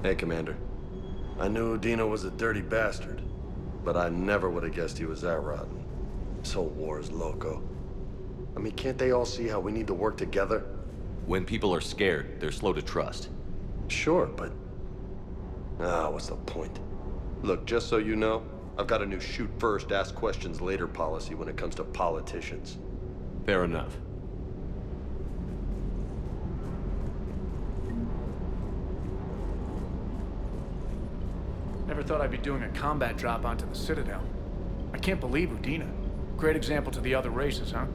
Hey, Commander. I knew Dino was a dirty bastard, but I never would have guessed he was that rotten. This whole war is loco. I mean, can't they all see how we need to work together? When people are scared, they're slow to trust. Sure, but... what's the point? Look, just so you know, I've got a new shoot first, ask questions later policy when it comes to politicians. Fair enough. Never thought I'd be doing a combat drop onto the Citadel. I can't believe Udina. Great example to the other races, huh?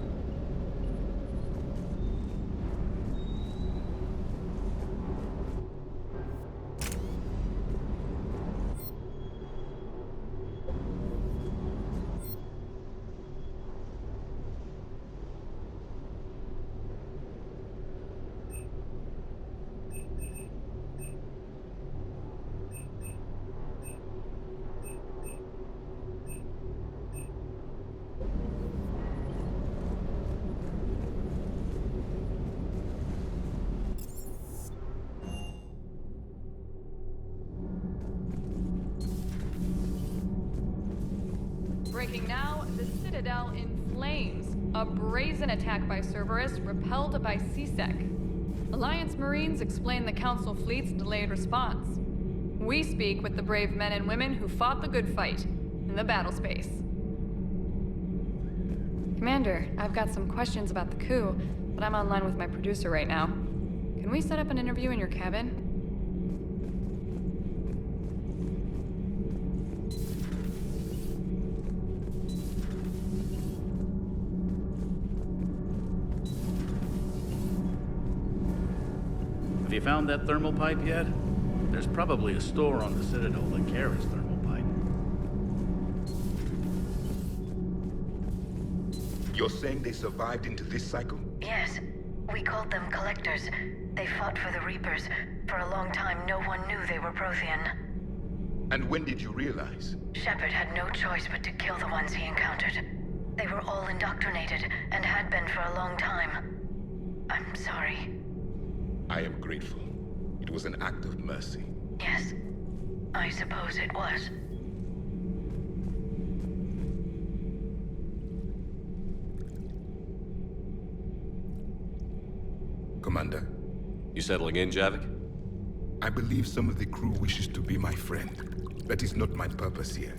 Breaking now, the Citadel in flames. A brazen attack by Cerberus repelled by CSEC. Alliance Marines explain the Council fleet's delayed response. We speak with the brave men and women who fought the good fight in the battle space. Commander, I've got some questions about the coup, but I'm online with my producer right now. Can we set up an interview in your cabin? Have you found that thermal pipe yet? There's probably a store on the Citadel that carries thermal pipe. You're saying they survived into this cycle? Yes. We called them Collectors. They fought for the Reapers. For a long time, no one knew they were Prothean. And when did you realize? Shepard had no choice but to kill the ones he encountered. They were all indoctrinated, and had been for a long time. I'm sorry. I am grateful. It was an act of mercy. Yes, I suppose it was. Commander, You settling in, Javik? I believe some of the crew wishes to be my friend. That is not my purpose here.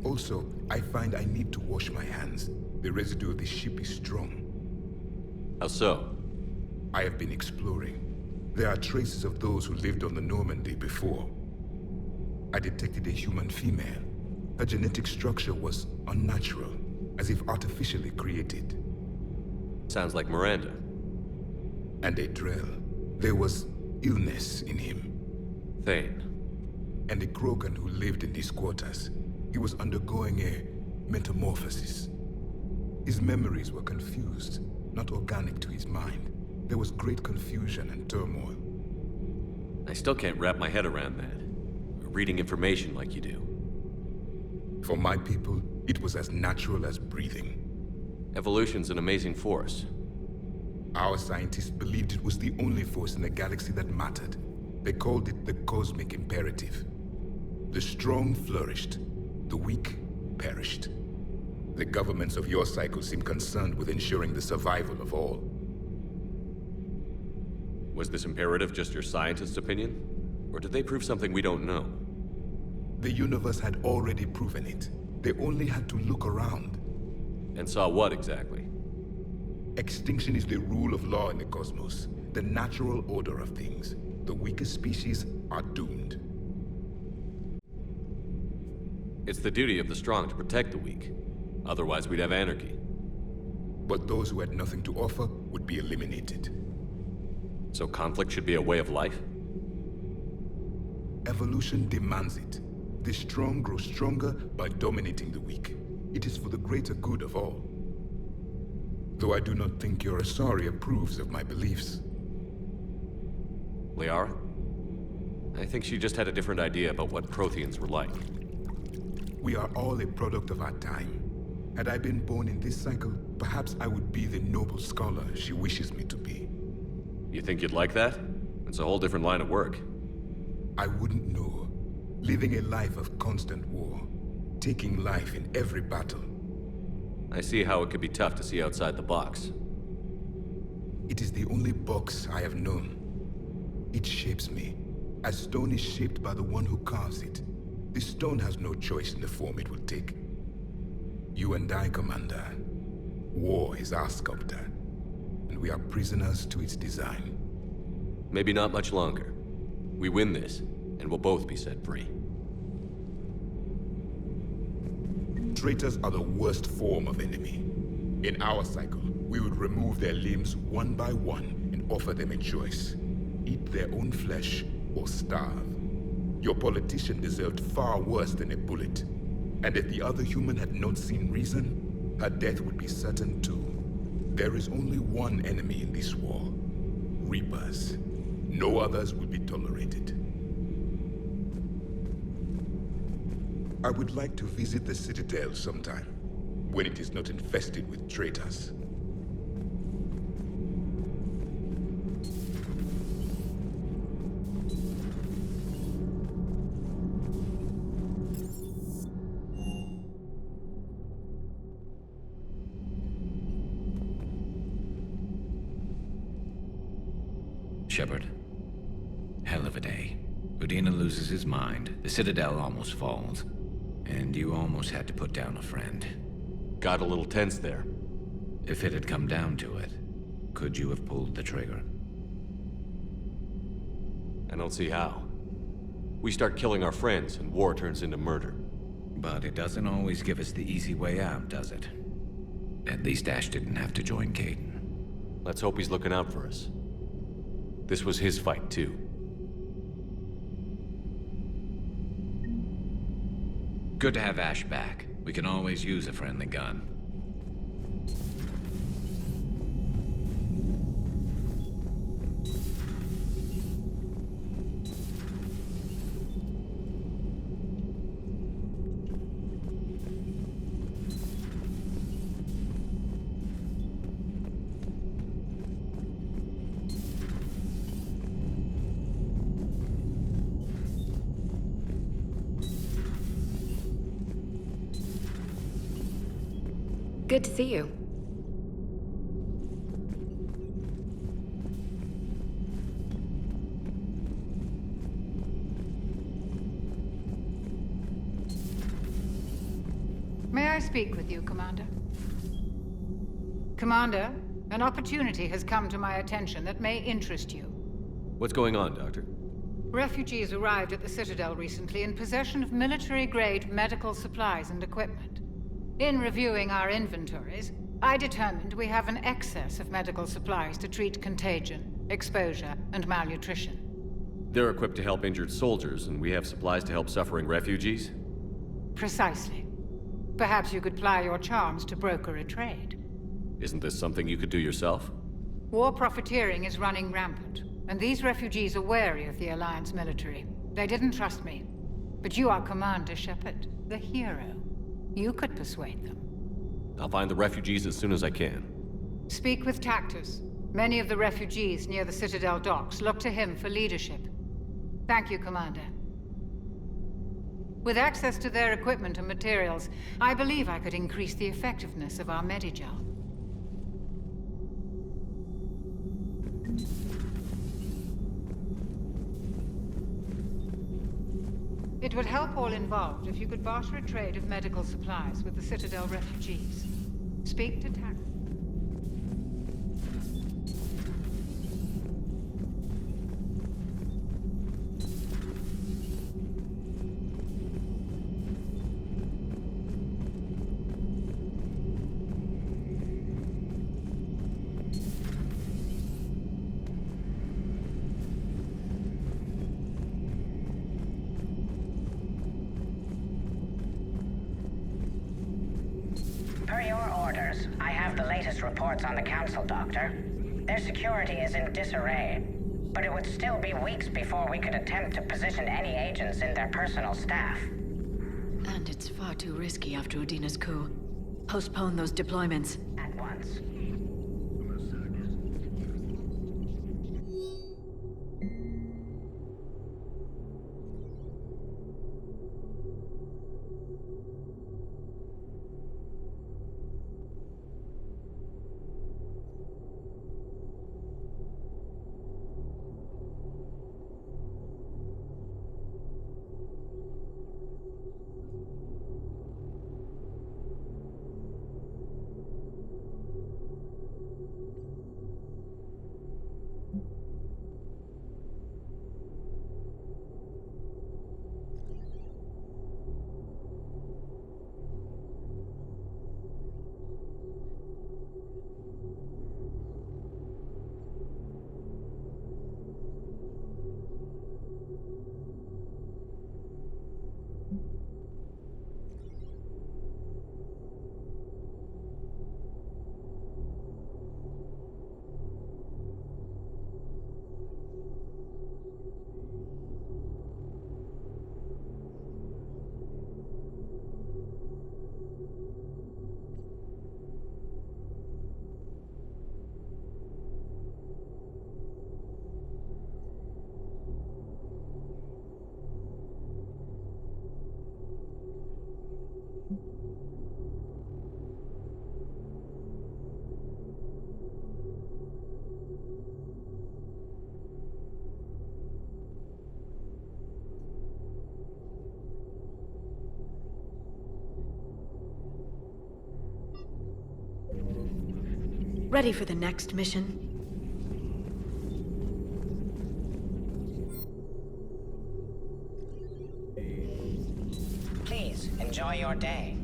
Also, I find I need to wash my hands. The residue of the ship is strong. How so? I have been exploring. There are traces of those who lived on the Normandy before. I detected a human female. Her genetic structure was unnatural, as if artificially created. Sounds like Miranda. And a Drell. There was illness in him. Thane. And a Krogan who lived in these quarters. He was undergoing a metamorphosis. His memories were confused, not organic to his mind. There was great confusion and turmoil. I still can't wrap my head around that. Reading information like you do. For my people, it was as natural as breathing. Evolution's an amazing force. Our scientists believed it was the only force in the galaxy that mattered. They called it the cosmic imperative. The strong flourished, the weak perished. The governments of your cycle seem concerned with ensuring the survival of all. Was this imperative just your scientist's opinion? Or did they prove something we don't know? The universe had already proven it. They only had to look around. And saw what exactly? Extinction is the rule of law in the cosmos, the natural order of things. The weakest species are doomed. It's the duty of the strong to protect the weak. Otherwise, we'd have anarchy. But those who had nothing to offer would be eliminated. So conflict should be a way of life? Evolution demands it. The strong grow stronger by dominating the weak. It is for the greater good of all. Though I do not think your Asari approves of my beliefs. Liara? I think she just had a different idea about what Protheans were like. We are all a product of our time. Had I been born in this cycle, perhaps I would be the noble scholar she wishes me to be. You think you'd like that? It's a whole different line of work. I wouldn't know. Living a life of constant war. Taking life in every battle. I see how it could be tough to see outside the box. It is the only box I have known. It shapes me, as stone is shaped by the one who carves it. The stone has no choice in the form it will take. You and I, Commander. War is our sculptor, and we are prisoners to its design. Maybe not much longer. We win this, and we'll both be set free. Traitors are the worst form of enemy. In our cycle, we would remove their limbs one by one and offer them a choice. Eat their own flesh or starve. Your politician deserved far worse than a bullet. And if the other human had not seen reason, her death would be certain too. There is only one enemy in this war. Reapers. No others will be tolerated. I would like to visit the Citadel sometime, when it is not infested with traitors. Shepard. Hell of a day. Udina loses his mind, the Citadel almost falls, and you almost had to put down a friend. Got a little tense there. If it had come down to it, could you have pulled the trigger? I don't see how. We start killing our friends, and war turns into murder. But it doesn't always give us the easy way out, does it? At least Ash didn't have to join Caden. Let's hope he's looking out for us. This was his fight, too. Good to have Ash back. We can always use a friendly gun. Good to see you. May I speak with you, Commander? Commander, an opportunity has come to my attention that may interest you. What's going on, Doctor? Refugees arrived at the Citadel recently in possession of military-grade medical supplies and equipment. In reviewing our inventories, I determined we have an excess of medical supplies to treat contagion, exposure, and malnutrition. They're equipped to help injured soldiers, and we have supplies to help suffering refugees? Precisely. Perhaps you could ply your charms to broker a trade. Isn't this something you could do yourself? War profiteering is running rampant, and these refugees are wary of the Alliance military. They didn't trust me. But you are Commander Shepard, the hero. You could persuade them. I'll find the refugees as soon as I can. Speak with Tactus. Many of the refugees near the Citadel docks look to him for leadership. Thank you, Commander. With access to their equipment and materials, I believe I could increase the effectiveness of our Medigel. It would help all involved if you could barter a trade of medical supplies with the Citadel refugees. Speak to Tactus. Per your orders, I have the latest reports on the Council, Doctor. Their security is in disarray, but it would still be weeks before we could attempt to position any agents in their personal staff. And it's far too risky after Udina's coup. Postpone those deployments. At once. Ready for the next mission? Please, enjoy your day.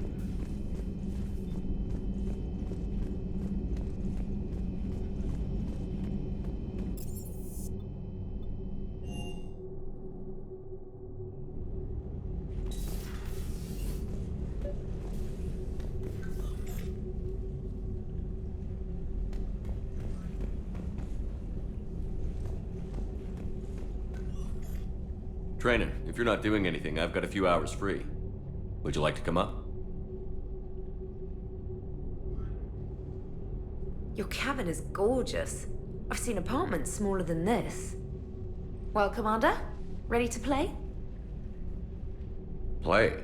Trainer, if you're not doing anything, I've got a few hours free. Would you like to come up? Your cabin is gorgeous. I've seen apartments smaller than this. Well, Commander, ready to play? Play?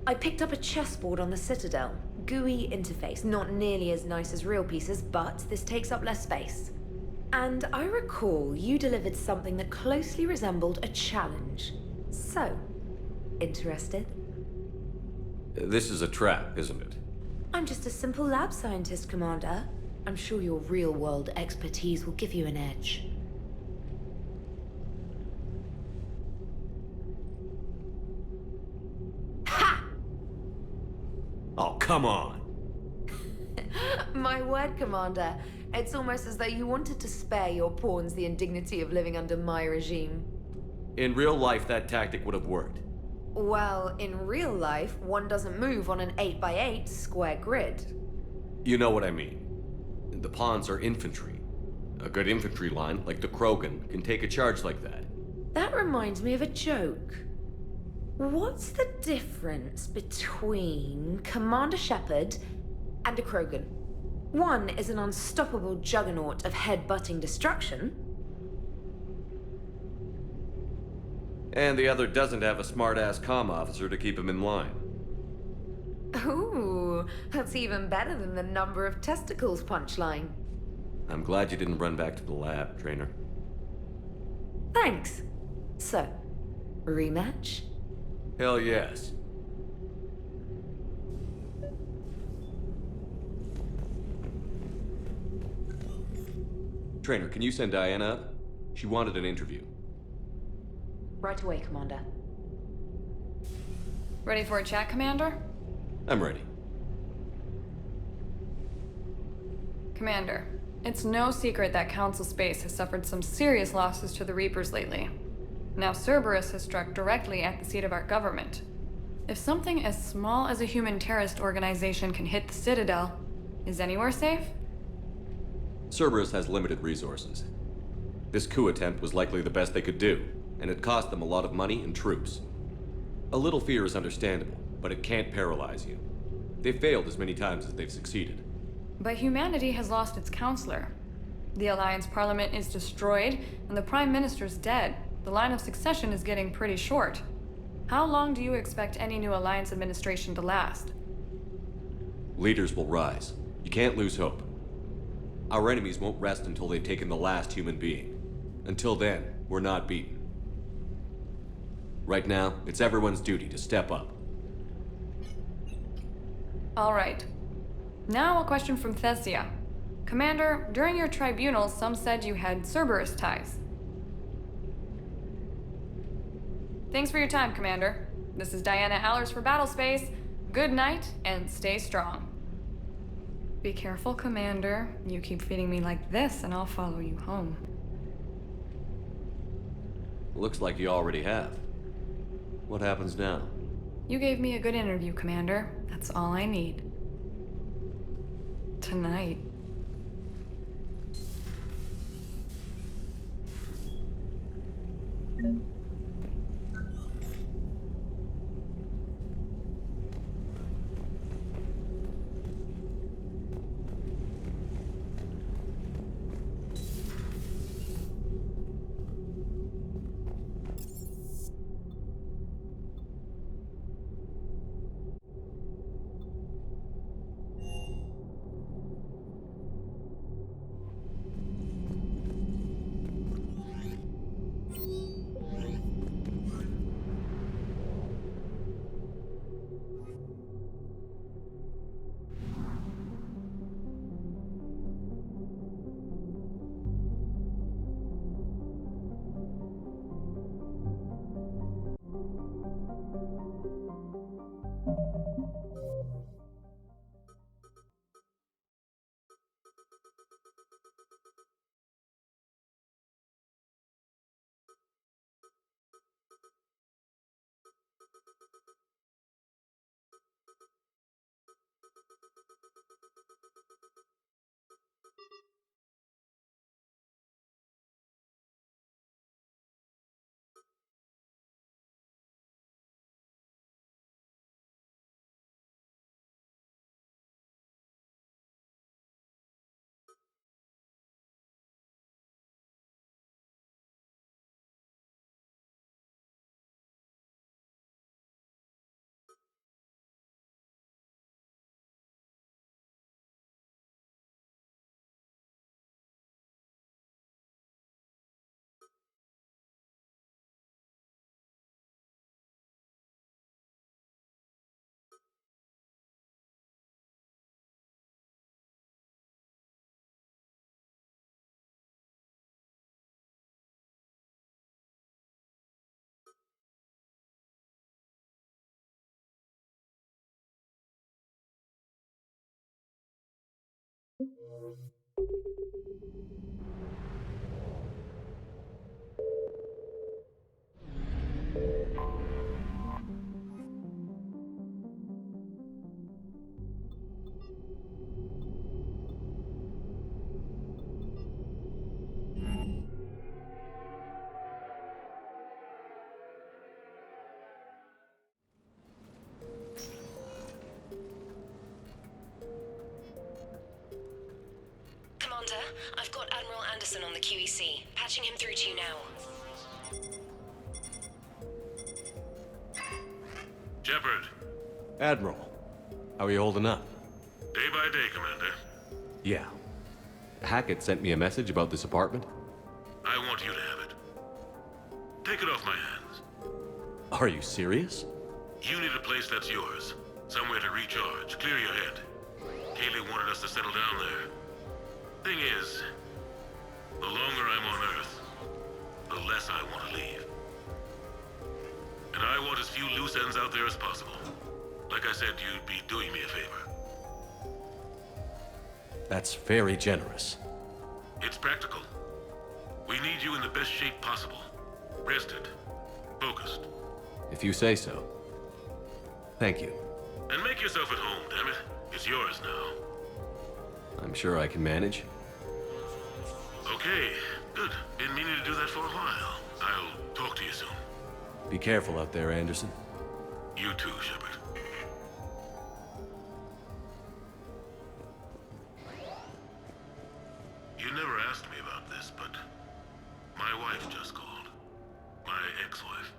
I picked up a chessboard on the Citadel. GUI interface, not nearly as nice as real pieces, but this takes up less space. And I recall you delivered something that closely resembled a challenge. So, interested? This is a trap, isn't it? I'm just a simple lab scientist, Commander. I'm sure your real-world expertise will give you an edge. Ha! Oh, come on! My word, Commander. It's almost as though you wanted to spare your pawns the indignity of living under my regime. In real life, that tactic would have worked. Well, in real life, one doesn't move on an 8x8 square grid. You know what I mean. The pawns are infantry. A good infantry line, like the Krogan, can take a charge like that. That reminds me of a joke. What's the difference between Commander Shepard and a Krogan? One is an unstoppable juggernaut of head-butting destruction. And the other doesn't have a smart-ass comm officer to keep him in line. Ooh, that's even better than the number of testicles punchline. I'm glad you didn't run back to the lab, Trainer. Thanks. So, rematch? Hell yes. Trainer, can you send Diana up? She wanted an interview. Right away, Commander. Ready for a chat, Commander? I'm ready. Commander, it's no secret that Council Space has suffered some serious losses to the Reapers lately. Now Cerberus has struck directly at the seat of our government. If something as small as a human terrorist organization can hit the Citadel, is anywhere safe? Cerberus has limited resources. This coup attempt was likely the best they could do, and it cost them a lot of money and troops. A little fear is understandable, but it can't paralyze you. They've failed as many times as they've succeeded. But humanity has lost its counselor. The Alliance Parliament is destroyed, and the Prime Minister's dead. The line of succession is getting pretty short. How long do you expect any new Alliance administration to last? Leaders will rise. You can't lose hope. Our enemies won't rest until they've taken the last human being. Until then, we're not beaten. Right now, it's everyone's duty to step up. All right. Now a question from Thesia. Commander, during your tribunal, some said you had Cerberus ties. Thanks for your time, Commander. This is Diana Allers for Battlespace. Good night, and stay strong. Be careful, Commander. You keep feeding me like this, and I'll follow you home. Looks like you already have. What happens now? You gave me a good interview, Commander. That's all I need. Tonight. Commander, I've got Admiral Anderson on the QEC. Patching him through to you now. Shepard. Admiral, how are you holding up? Day by day, Commander. Yeah. Hackett sent me a message about this apartment. I want you to have it. Take it off my hands. Are you serious? You need a place that's yours. Somewhere to recharge, clear your head. Kaylee wanted us to settle down there. Thing is, the longer I'm on Earth, the less I want to leave. And I want as few loose ends out there as possible. Like I said, you'd be doing me a favor. That's very generous. It's practical. We need you in the best shape possible. Rested. Focused. If you say so. Thank you. And make yourself at home, damn it. It's yours now. I'm sure I can manage. Okay, good. Been meaning to do that for a while. I'll talk to you soon. Be careful out there, Anderson. You too, Shepard. You never asked me about this, but my wife just called. My ex-wife.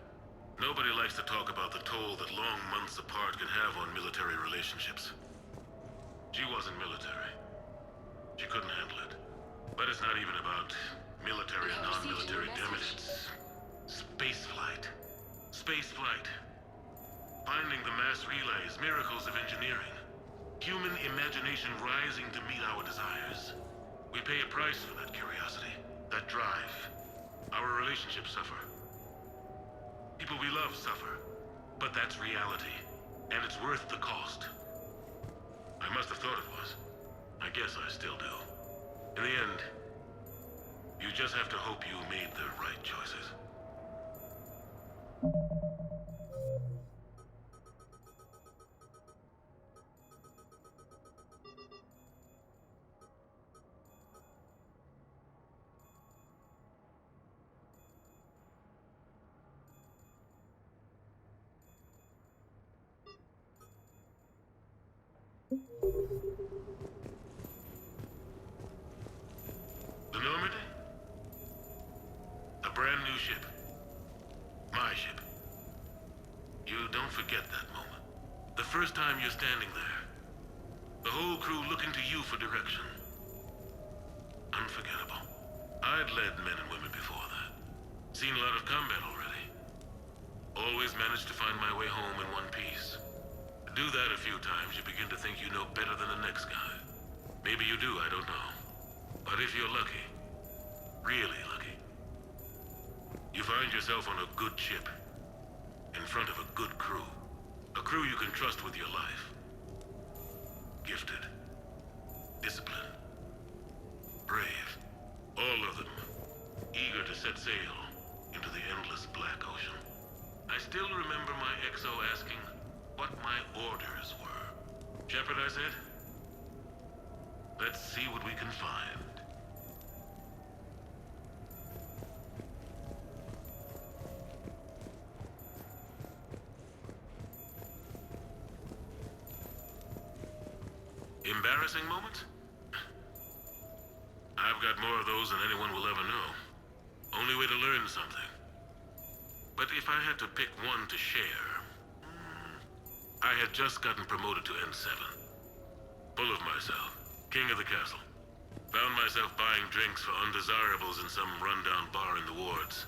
Nobody likes to talk about the toll that long months apart can have on military relationships. She wasn't military. She couldn't handle it. But it's not even about military and non-military, damn it. It's spaceflight. Spaceflight. Finding the mass relays, miracles of engineering. Human imagination rising to meet our desires. We pay a price for that curiosity, that drive. Our relationships suffer. People we love suffer. But that's reality. And it's worth the cost. I must have thought it was. I guess I still do. In the end, you just have to hope you made the right choices. The Normandy? A brand new ship. My ship. You don't forget that moment. The first time you're standing there. The whole crew looking to you for direction. Unforgettable. I'd led men and women before that. Seen a lot of combat already. Always managed to find my way home in one piece. Do that a few times, you begin to think you know better than the next guy. Maybe you do, I don't know. But if you're lucky, really lucky, you find yourself on a good ship, in front of a good crew. A crew you can trust with your life. Gifted. Disciplined. Brave. All of them. Eager to set sail into the endless black ocean. I still remember my XO asking what my orders were. Shepard, I said. Let's see what we can find. Embarrassing moments? I've got more of those than anyone will ever know. Only way to learn something. But if I had to pick one to share... I had just gotten promoted to N7. Full of myself. King of the castle. Found myself buying drinks for undesirables in some rundown bar in the wards.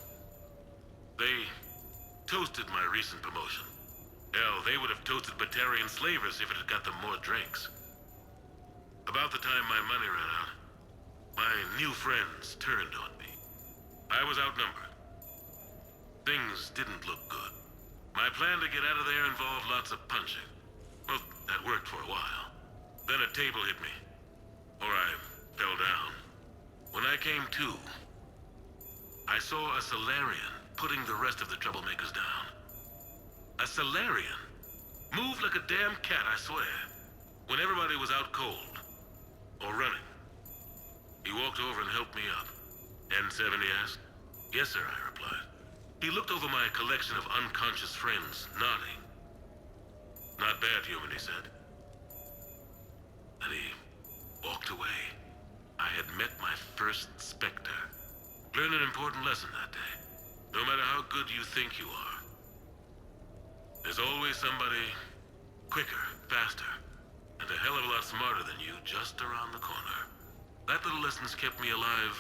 They toasted my recent promotion. Hell, they would have toasted Batarian slavers if it had got them more drinks. About the time my money ran out, my new friends turned on me. I was outnumbered. Things didn't look good. My plan to get out of there involved lots of punching. Well, that worked for a while. Then a table hit me. or I fell down. When I came to, I saw a Solarian putting the rest of the troublemakers down. A Solarian? Moved like a damn cat, I swear. When everybody was out cold. Or running. He walked over and helped me up. N7, he asked. Yes, sir, I replied. He looked over my collection of unconscious friends, nodding. Not bad, human, he said. And he walked away. I had met my first Spectre. Learned an important lesson that day. No matter how good you think you are, there's always somebody quicker, faster, and a hell of a lot smarter than you just around the corner. That little lesson's kept me alive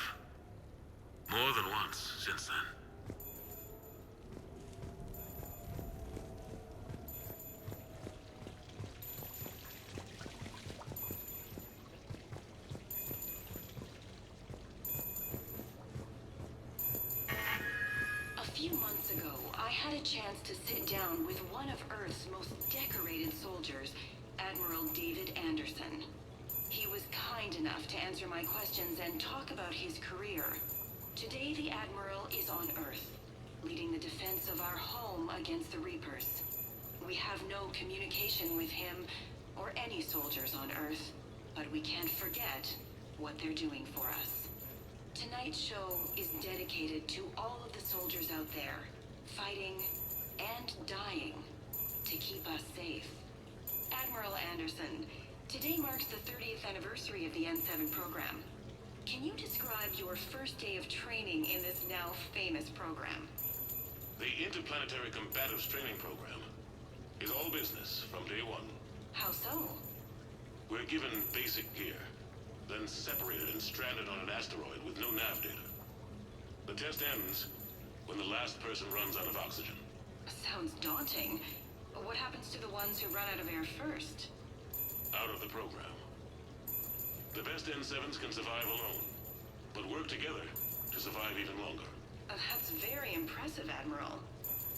more than once since then. A few months ago, I had a chance to sit down with one of Earth's most decorated soldiers, Admiral David Anderson. He was kind enough to answer my questions and talk about his career. Today, the Admiral is on Earth, leading the defense of our home against the Reapers. We have no communication with him or any soldiers on Earth, but we can't forget what they're doing for us. Tonight's show is dedicated to all of the soldiers out there, fighting and dying to keep us safe. Admiral Anderson, today marks the 30th anniversary of the N7 program. Can you describe your first day of training in this now famous program? The Interplanetary Combatives Training Program is all business from day one. How so? We're given basic gear, then separated and stranded on an asteroid with no nav data. The test ends when the last person runs out of oxygen. Sounds daunting. What happens to the ones who run out of air first? Out of the program. The best N7s can survive alone, but work together to survive even longer. That's very impressive, Admiral.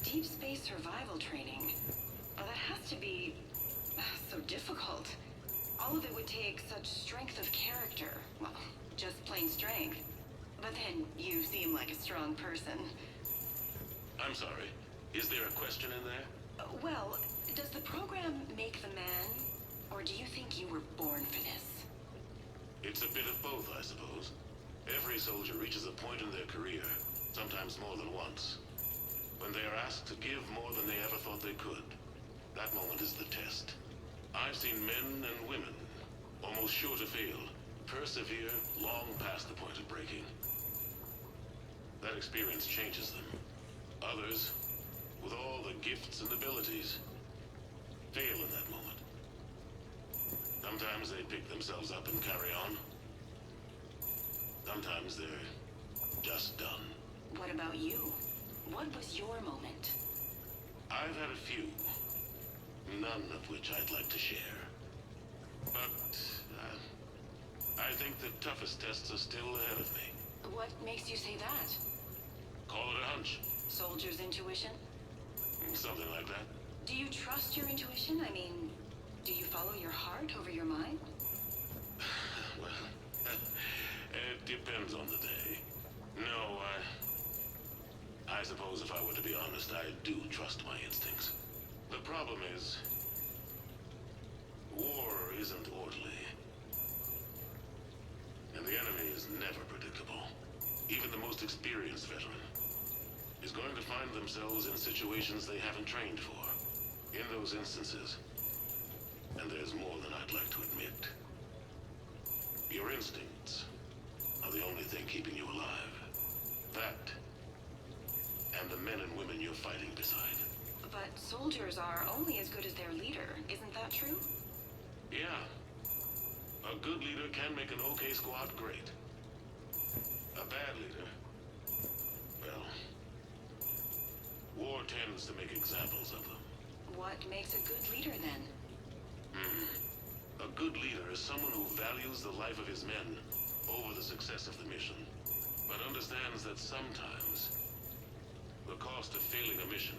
Deep space survival training. That has to be so difficult. All of it would take such strength of character. Well, just plain strength. But then you seem like a strong person. I'm sorry. Is there a question in there? Well, does the program make the man? Or do you think you were born for this? It's a bit of both, I suppose. Every soldier reaches a point in their career, sometimes more than once, when they are asked to give more than they ever thought they could. That moment is the test. I've seen men and women, almost sure to fail, persevere long past the point of breaking. That experience changes them. Others, with all the gifts and abilities, fail in that moment. Sometimes they pick themselves up and carry on. Sometimes they're just done. What about you? What was your moment? I've had a few, none of which I'd like to share. But I think the toughest tests are still ahead of me. What makes you say that? Call it a hunch. Soldier's intuition? Something like that. Do you trust your intuition? I mean, do you follow your heart over your mind? Well, it depends on the day. No, I suppose if I were to be honest, I do trust my instincts. The problem is, war isn't orderly. And the enemy is never predictable. Even the most experienced veteran is going to find themselves in situations they haven't trained for. In those instances, and there's more than I'd like to admit, your instincts are the only thing keeping you alive. That, and the men and women you're fighting beside. But soldiers are only as good as their leader, isn't that true? Yeah. A good leader can make an okay squad great. A bad leader, well, war tends to make examples of them. What makes a good leader, then? A good leader is someone who values the life of his men over the success of the mission, but understands that sometimes the cost of failing a mission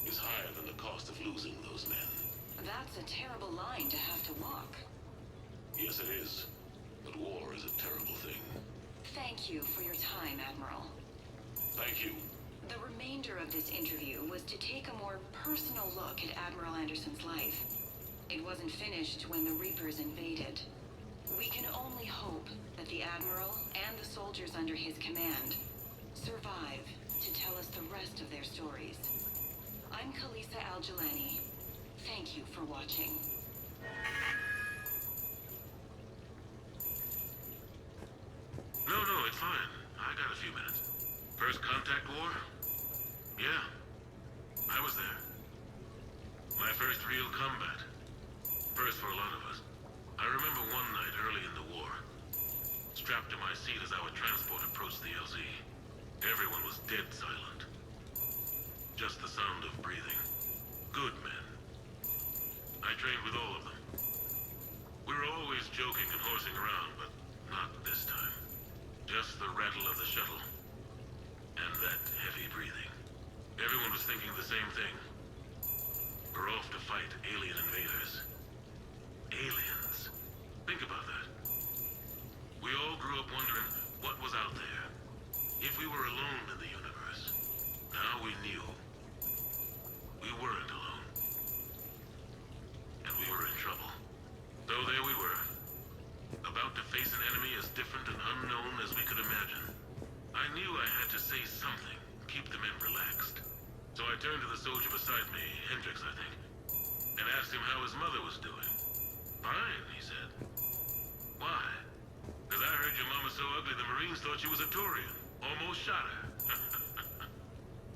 is higher than the cost of losing those men. That's a terrible line to have to walk. Yes, it is. But war is a terrible thing. Thank you for your time, Admiral. Thank you. The remainder of this interview was to take a more personal look at Admiral Anderson's life. It wasn't finished when the Reapers invaded. We can only hope that the Admiral and the soldiers under his command survive to tell us the rest of their stories. I'm Kalisa Al-Jalani. Thank you for watching. No, it's fine. I got a few minutes. First contact war? Yeah. I was there. My first real combat. First for a lot of us. I remember one night early in the war, strapped to my seat as our transport approached the LZ. Everyone was dead silent. Just the sound of breathing. Good men. I trained with all of them. We were always joking and horsing around, but not this time. Just the rattle of the shuttle. And that heavy breathing. Everyone was thinking the same thing. We're off to fight alien invaders. Aliens. Think about that. We all grew up wondering what was out there. If we were alone in the universe. Now we knew. We weren't alone. And we were in trouble. So there we were. About to face an enemy as different and unknown as we could imagine. I knew I had to say something, keep the men relaxed. So I turned to the soldier beside me, Hendricks, I think, and asked him how his mother was doing. Fine, he said. Why? Because I heard your mama so ugly the Marines thought she was a Turian. Almost shot her.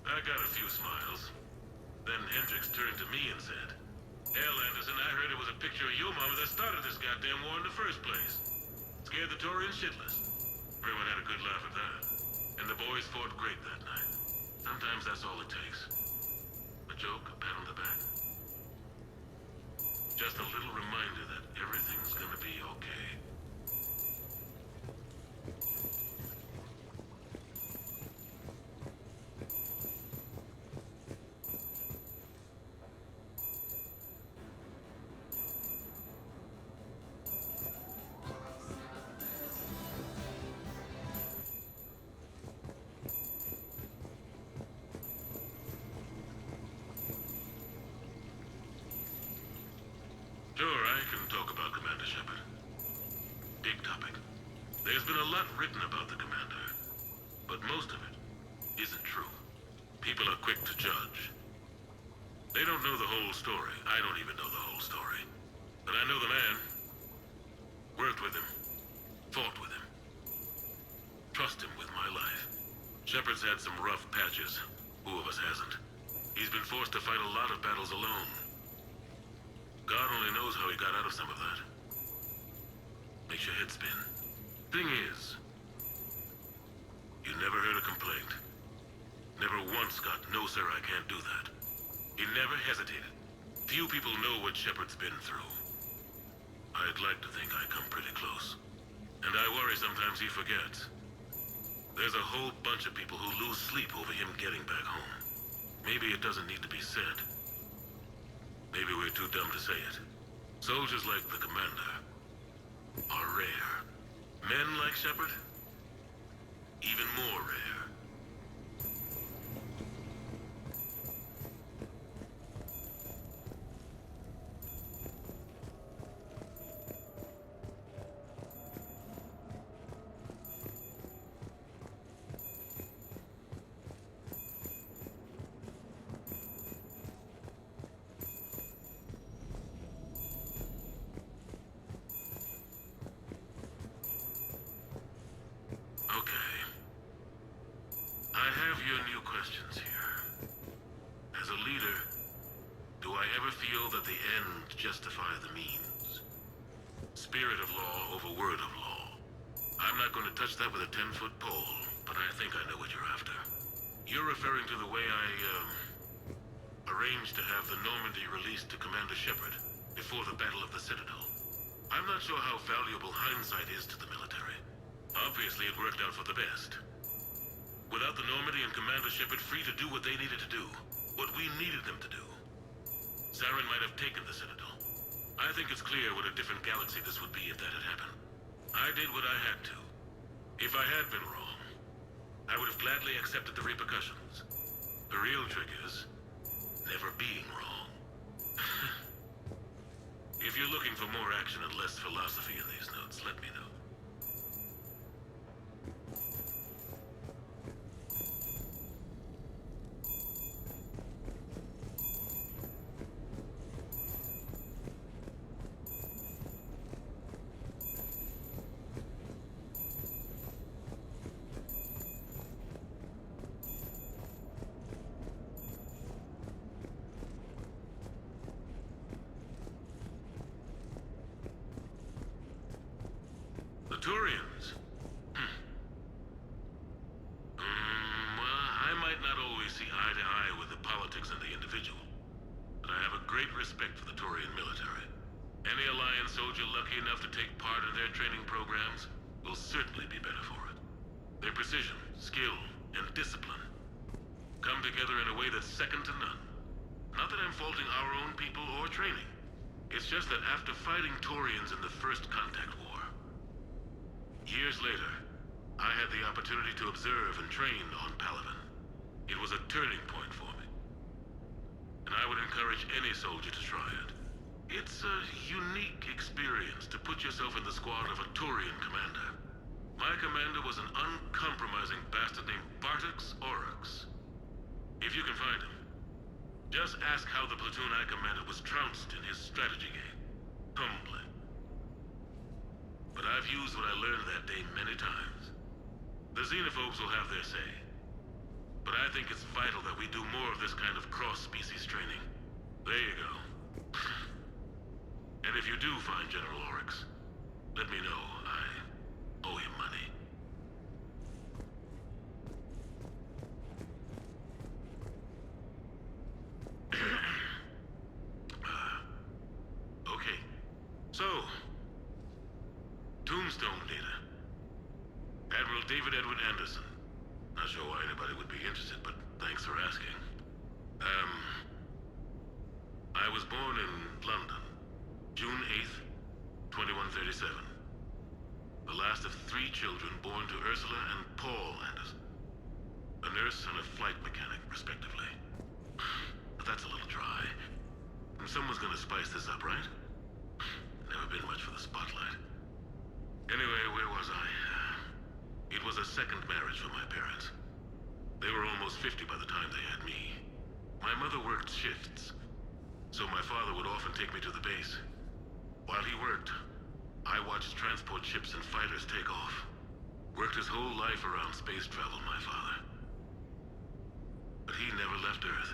I got a few smiles. Then Hendricks turned to me and said, "Hell, Anderson, I heard it was a picture of your mama that started this goddamn war in the first place. Scared the Turians shitless." Everyone had a good laugh at that. And the boys fought great that night. Sometimes that's all it takes. A joke, a pat on the back. Just a little reminder that everything's gonna be okay. Sure, I can talk about Commander Shepard. Big topic. There's been a lot written about the Commander, but most of it isn't true. People are quick to judge. They don't know the whole story. I don't even know the whole story. But I know the man. Worked with him. Fought with him. Trust him with my life. Shepard's had some rough patches. Who of us hasn't? He's been forced to fight a lot of battles alone. God only knows how he got out of some of that. Makes your head spin. Thing is, you never heard a complaint. Never once got, "No, sir, I can't do that." He never hesitated. Few people know what Shepard's been through. I'd like to think I come pretty close. And I worry sometimes he forgets. There's a whole bunch of people who lose sleep over him getting back home. Maybe it doesn't need to be said. Maybe we're too dumb to say it. Soldiers like the Commander are rare. Men like Shepard, even more rare. Okay. I have your new questions here. As a leader, do I ever feel that the end justify the means? Spirit of law over word of law. I'm not going to touch that with a 10-foot pole, but I think I know what you're after. You're referring to the way I, arranged to have the Normandy released to Commander Shepard before the Battle of the Citadel. I'm not sure how valuable hindsight is to the military. Obviously, it worked out for the best. Without the Normandy and Commander Shepard free to do what they needed to do, what we needed them to do, Saren might have taken the Citadel. I think it's clear what a different galaxy this would be if that had happened. I did what I had to. If I had been wrong, I would have gladly accepted the repercussions. The real trick is never being wrong. If you're looking for more action and less philosophy in these notes, let me know. The Turians? Well, I might not always see eye to eye with the politics and the individual, but I have a great respect for the Turian military. Any Alliance soldier lucky enough to take part in their training programs will certainly be better for it. Their precision, skill, and discipline come together in a way that's second to none. Not that I'm faulting our own people or training. It's just that after fighting Turians in the First Contact War, years later, I had the opportunity to observe and train on Palaven. It was a turning point for me. And I would encourage any soldier to try it. It's a unique experience to put yourself in the squad of a Turian commander. My commander was an uncompromising bastard named Bartix Oryx. If you can find him, just ask how the platoon I commanded was trounced in his strategy game. Humbly. But I've used what I learned that day many times. The xenophobes will have their say. But I think it's vital that we do more of this kind of cross-species training. There you go. And if you do find General Oryx, let me know. I owe him money. Okay. So, Tombstone data. Admiral David Edward Anderson. Not sure why anybody would be interested, but thanks for asking. I was born in London, June 8th, 2137. The last of 3 children born to Ursula and Paul Anderson. A nurse and a flight mechanic, respectively. But that's a little dry. And someone's gonna spice this up, right? Never been much for the spotlight. Anyway, where was I? It was a second marriage for my parents. They were almost 50 by the time they had me. My mother worked shifts, so my father would often take me to the base. While he worked, I watched transport ships and fighters take off. Worked his whole life around space travel, my father. But he never left Earth.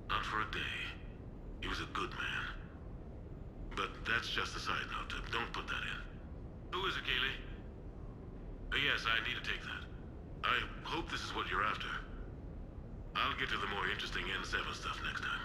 Not for a day. He was a good man. But that's just a side note. Don't put that in. Who is it, Kaylee? Yes, I need to take that. I hope this is what you're after. I'll get to the more interesting N7 stuff next time.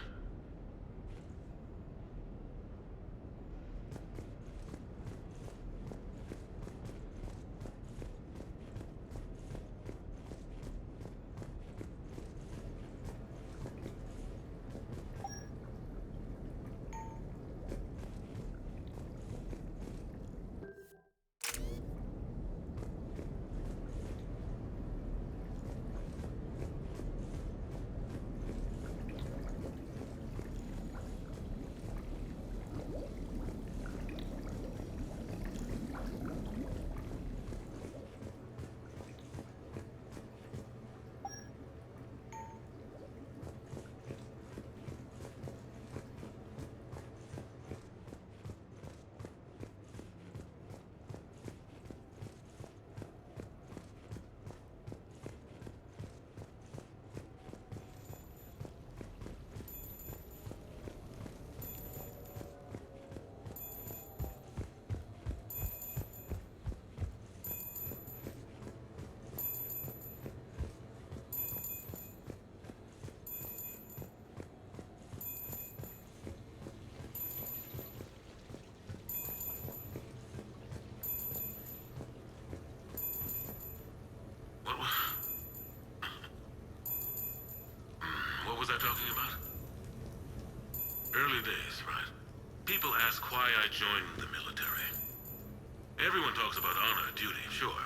What was I talking about? Early days, right? People ask why I joined the military. Everyone talks about honor, duty, sure.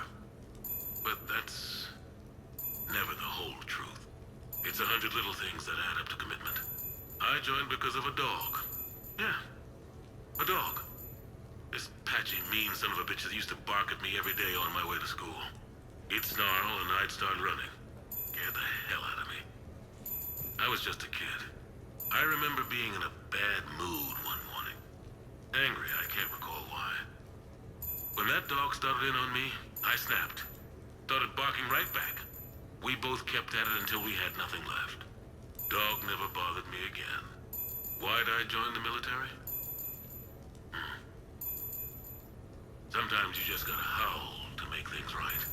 But that's never the whole truth. It's 100 little things that add up to commitment. I joined because of a dog. Yeah, a dog. This patchy, mean son of a bitch that used to bark at me every day on my way to school. He'd snarl and I'd start running. Scared the hell out of me. I was just a kid. I remember being in a bad mood one morning. Angry, I can't recall why. When that dog started in on me, I snapped. Started barking right back. We both kept at it until we had nothing left. Dog never bothered me again. Why'd I join the military? Sometimes you just gotta howl to make things right.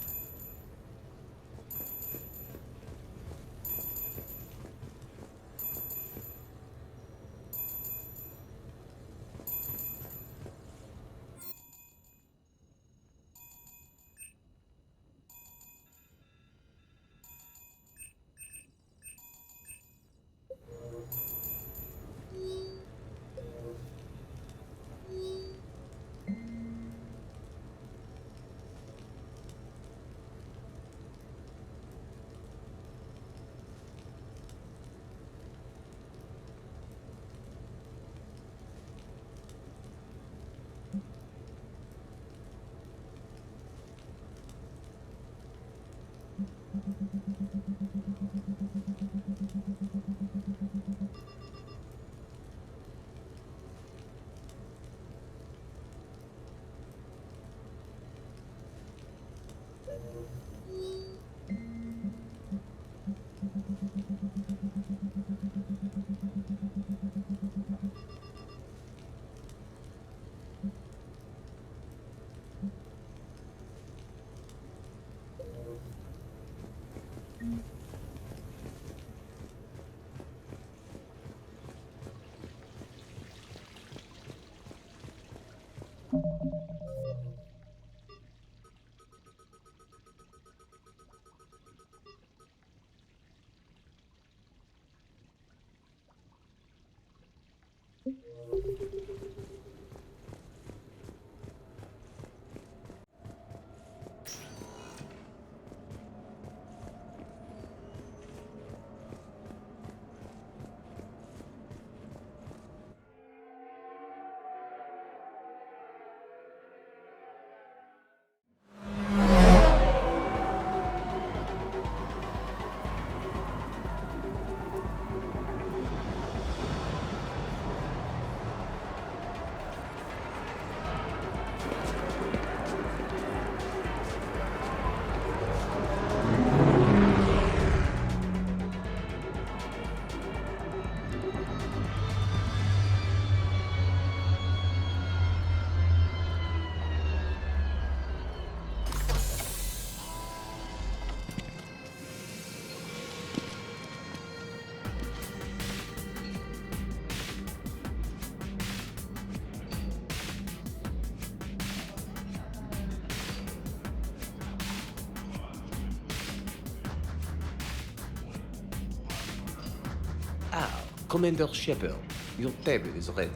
Commander Shepard, your table is ready.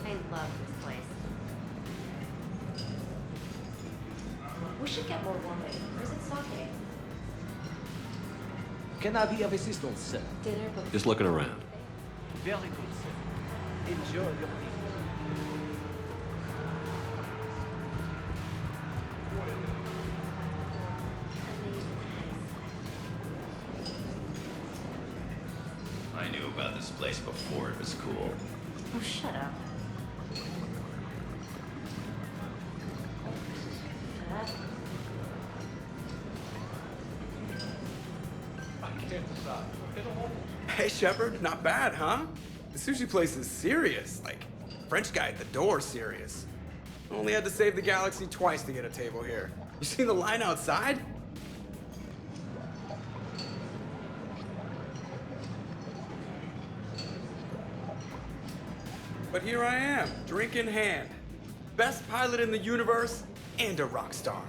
I love this place. We should get more warming. Or is it stocking? Can I be of assistance, sir? Dinner before. Just looking around. Very good, sir. Enjoy your meal. I knew about this place before it was cool. Oh, shut up. Hey, Shepard, not bad, huh? The sushi place is serious. Like, French guy at the door serious. Only had to save the galaxy twice to get a table here. You seen the line outside? But here I am, drink in hand. Best pilot in the universe and a rock star.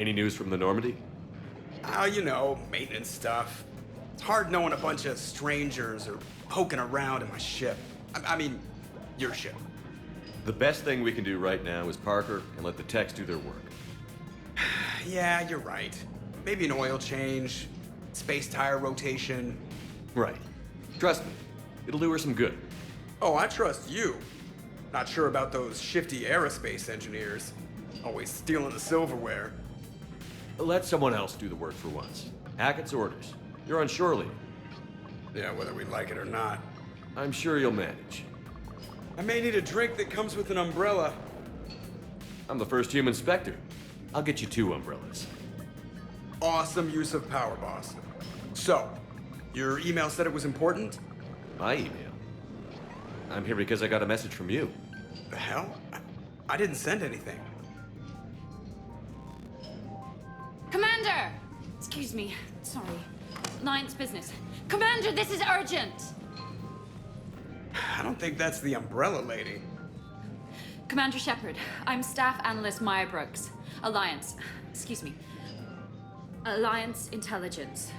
Any news from the Normandy? You know, maintenance stuff. It's hard knowing a bunch of strangers or poking around in my ship. I mean, your ship. The best thing we can do right now is park her and let the techs do their work. Yeah, you're right. Maybe an oil change, space tire rotation. Right. Trust me, it'll do her some good. Oh, I trust you. Not sure about those shifty aerospace engineers. Always stealing the silverware. Let someone else do the work for once. Hackett's orders. You're on shore leave. Yeah, whether we like it or not. I'm sure you'll manage. I may need a drink that comes with an umbrella. I'm the first human Spectre. I'll get you 2 umbrellas. Awesome use of power, boss. So, your email said it was important? My email? I'm here because I got a message from you. The hell? I didn't send anything. Commander! Excuse me. Sorry. Alliance business. Commander, this is urgent! I don't think that's the umbrella lady. Commander Shepard, I'm Staff Analyst Maya Brooks. Alliance. Excuse me. Alliance Intelligence.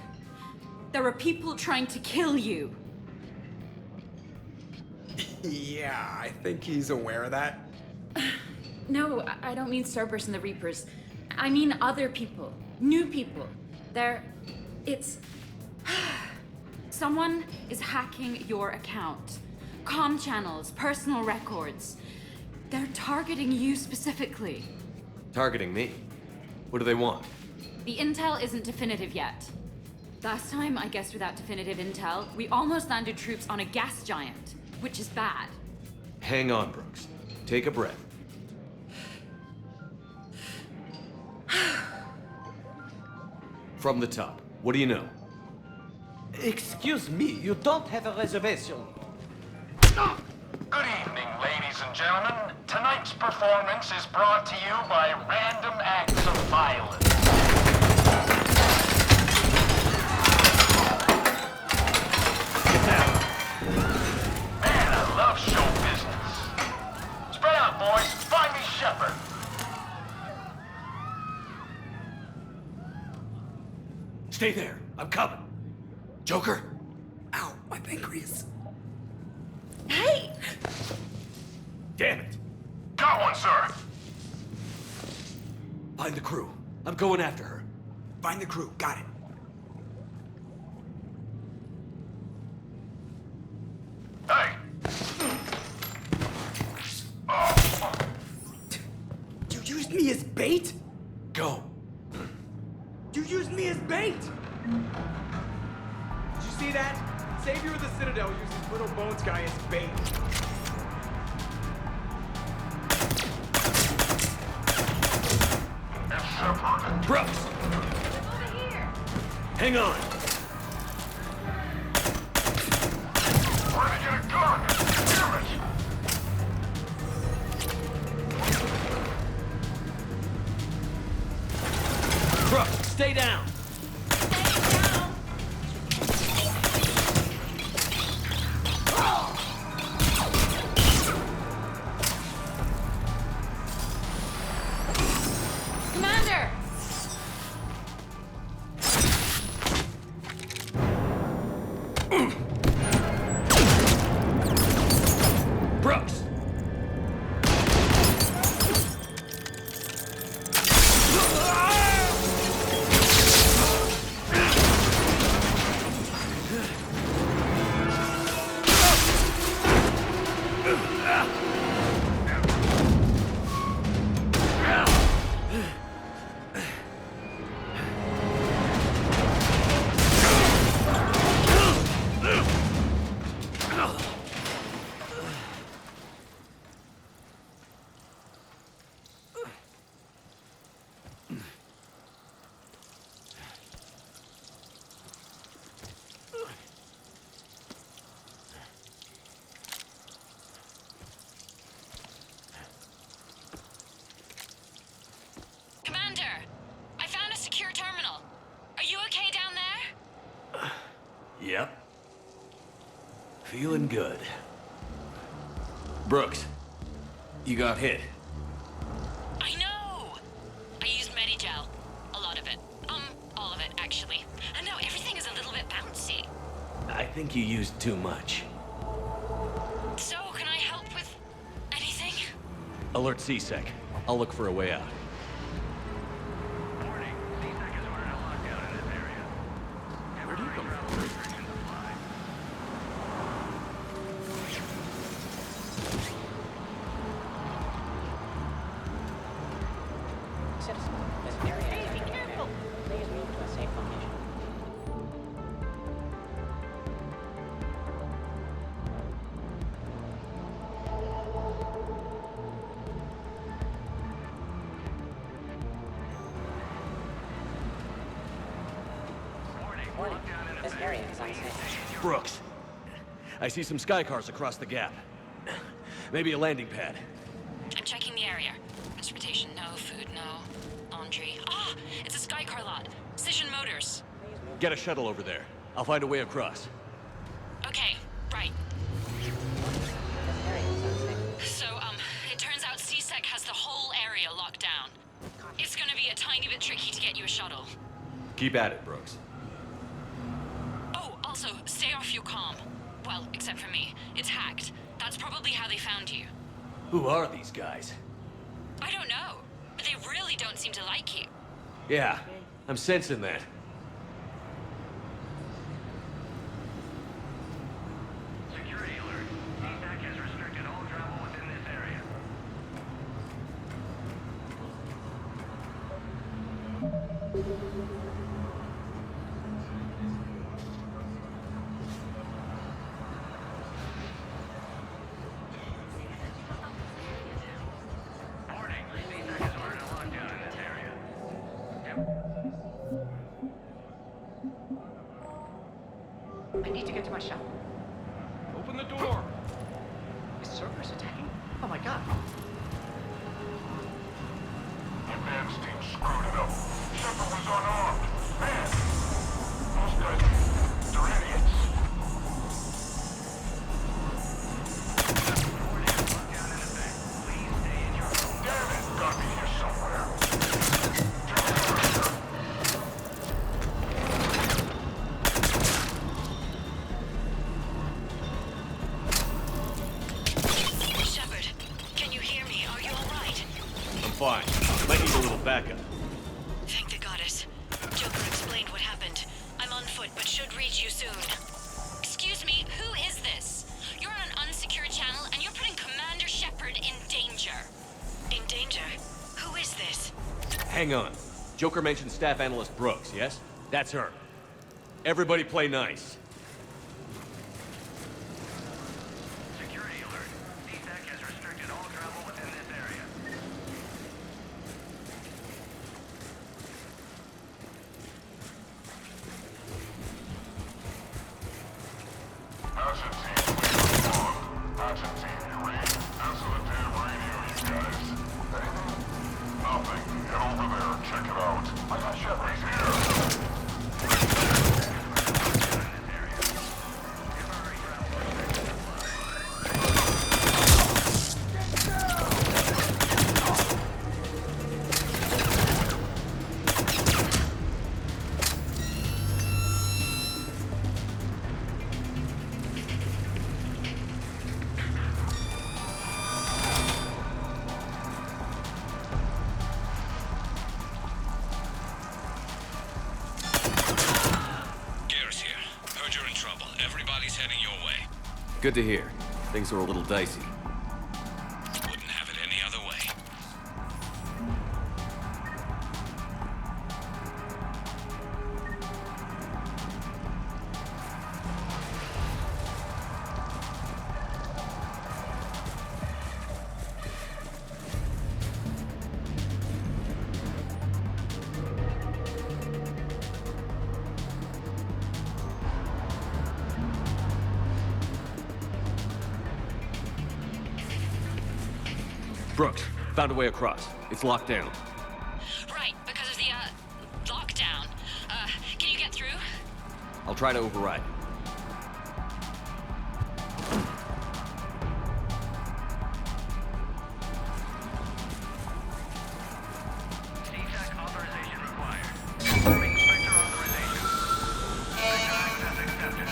There are people trying to kill you. Yeah, I think he's aware of that. No, I don't mean Cerberus and the Reapers. I mean other people. New people. It's... Someone is hacking your account. Comm channels, personal records. They're targeting you specifically. Targeting me? What do they want? The intel isn't definitive yet. Last time, I guess without definitive intel, we almost landed troops on a gas giant, which is bad. Hang on, Brooks. Take a breath. From the top, what do you know? Excuse me, you don't have a reservation. Good evening, ladies and gentlemen. Tonight's performance is brought to you by Random Acts of Violence. Man, I love show business. Spread out, boys. Find me Shepard. Stay there. I'm coming. Joker? Ow, my pancreas. Hey! Damn it. Got one, sir. Find the crew. I'm going after her. Find the crew. Got it. Hey! You used me as bait? Go. You used me as bait! Did you see that? Savior of the Citadel uses Little Bones guy as bait. Brooks! Hang on! Where'd I get a gun? Damn it! Brooks, stay down! Commander! Brooks! Commander! I found a secure terminal. Are you okay down there? Yep. Feeling good. Brooks, you got hit. I know! I used Medigel. I think you used too much. So, can I help with anything? Alert C-Sec. I'll look for a way out. Where do you come from? Citizen, this area. Hey, be careful! Please move to a safe location. Warning, this area is unsafe. Brooks. I see some sky cars across the gap. Maybe a landing pad. I'm checking the area. Transportation, no. Food, no. Laundry. Ah! It's a sky car lot. Cision Motors. Get a shuttle over there. I'll find a way across. Okay, right. So, it turns out C-Sec has the whole area locked down. It's gonna be a tiny bit tricky to get you a shuttle. Keep at it, Brooks. Oh, also, stay off your comm. Well, except for me. It's hacked. That's probably how they found you. Who are these guys? I don't know, but they really don't seem to like you. Yeah, I'm sensing that. Security alert. CSAC has restricted all travel within this area. Warning, CSAC has ordered a lockdown in this area. I need to get to my shop. Open the door! Is Cerberus attacking? Oh my god. Advance team screwed it up. Shepard was unarmed. Man! Those guys, they're idiots. Damn it! Gotta be here somewhere. Shepard, can you hear me? Are you alright? I'm fine. Might need a little backup. Thank the goddess. Joker explained what happened. I'm on foot, but should reach you soon. Excuse me, who is this? You're on an unsecured channel, and you're putting Commander Shepard in danger. In danger? Who is this? Hang on. Joker mentioned Staff Analyst Brooks, yes? That's her. Everybody play nice. Security alert. CSAC has restricted all travel within this area. Action team, we respond. Action team, you read? Answer the damn radio, you guys. Anything? Nothing. Get over there and check it out. I got Shepard. He's here. Good to hear. Things are a little dicey. Wouldn't have it any other way. Brooks, found a way across. It's locked down. Right, because of the, lockdown. Can you get through? I'll try to override. CSAC authorization required. Confirming Spectre authorization. Access accepted.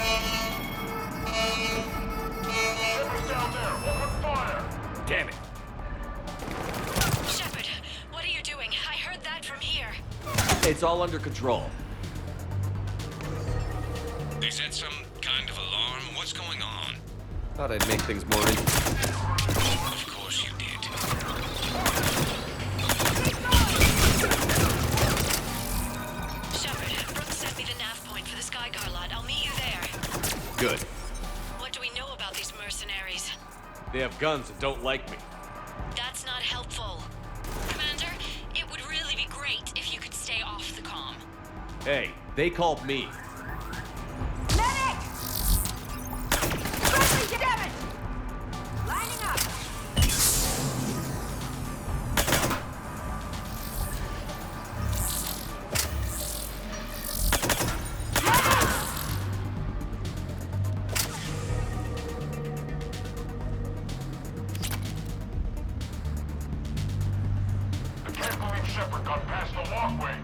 It's all under control. Is that some kind of alarm? What's going on? Thought I'd make things more interesting. Of course you did. Shepard, Brooks sent me the nav point for the Skycar lot. I'll meet you there. Good. What do we know about these mercenaries? They have guns and don't like me. That's not helpful. Commander, it would really be great if you could stay off the comm. Hey, they called me. Medic! Friendly damage! Lining up! I can't believe Shepard got past the walkway.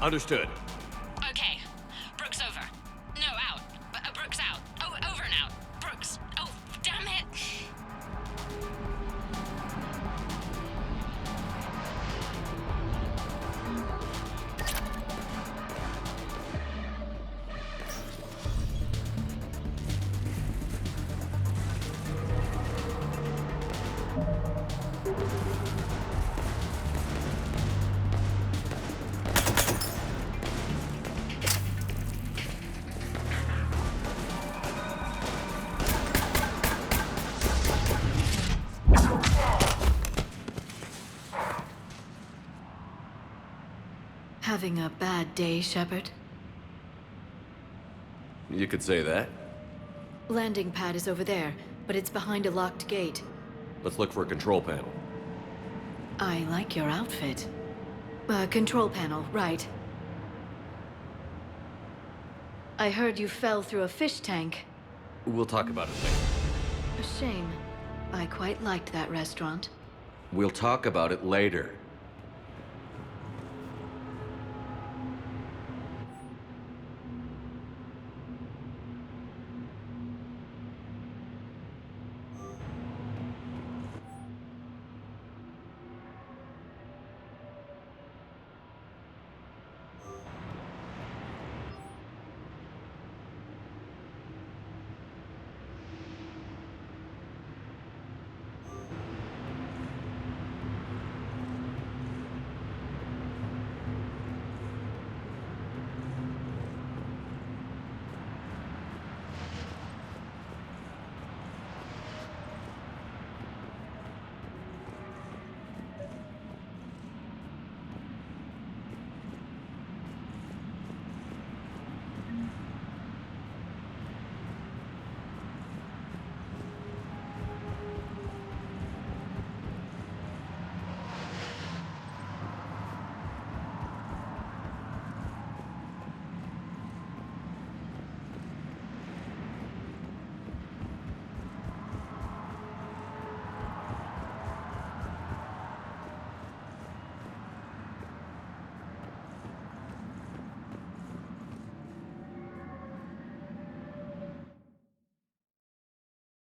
Understood. Okay. Brooks over. No, out. Brooks out. Oh, over and out. Brooks. Oh, damn it. Having a bad day, Shepard? You could say that. Landing pad is over there, but it's behind a locked gate. Let's look for a control panel. I like your outfit. Control panel, right. I heard you fell through a fish tank. We'll talk about it later. A shame. I quite liked that restaurant. We'll talk about it later.